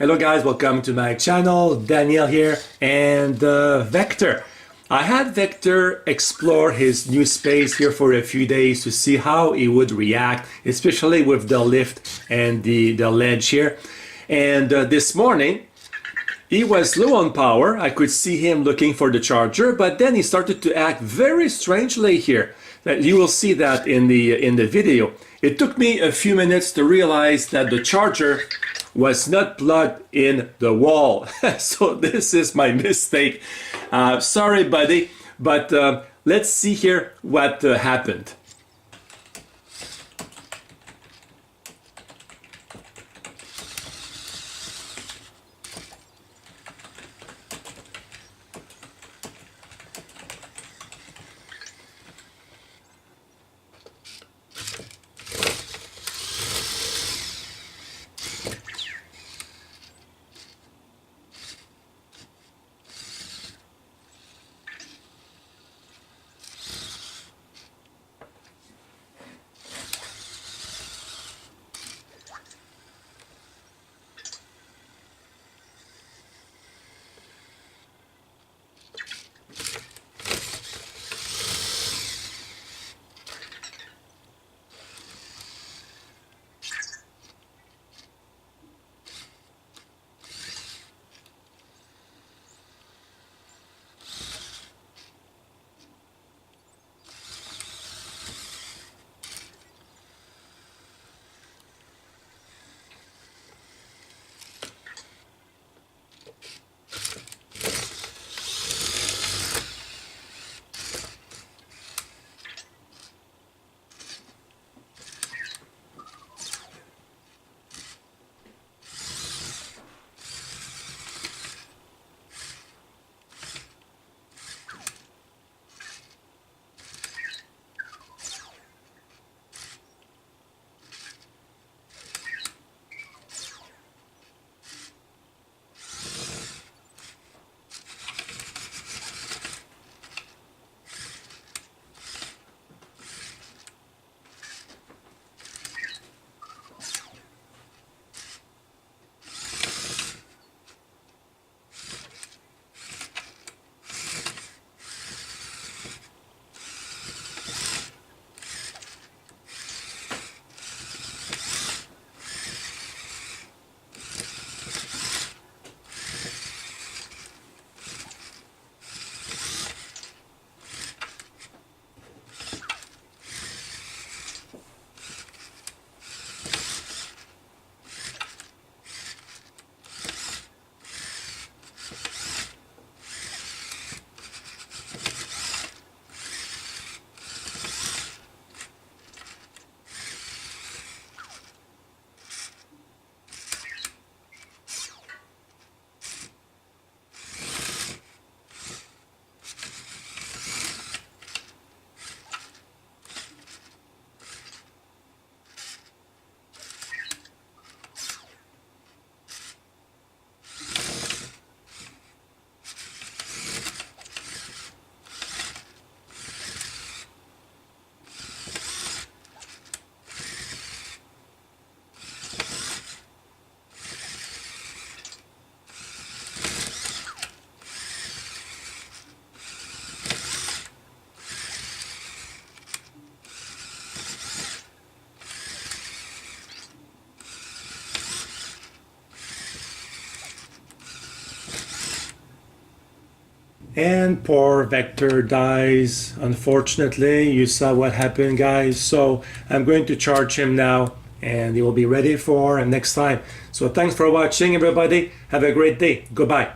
Hello guys, welcome to my channel. Daniel here and Vector. I had Vector explore his new space here for a few days to see how he would react, especially with the lift and the ledge here. And this morning, he was low on power. I could see him looking for the charger, but then he started to act very strangely here. That you will see that in the video. It took me a few minutes to realize that the charger was not plugged in the wall. So this is my mistake. Sorry, buddy, but let's see here what happened. And poor Vector dies. Unfortunately, you saw what happened, guys. So I'm going to charge him now and he will be ready for next time. So thanks for watching, everybody. Have a great day. Goodbye.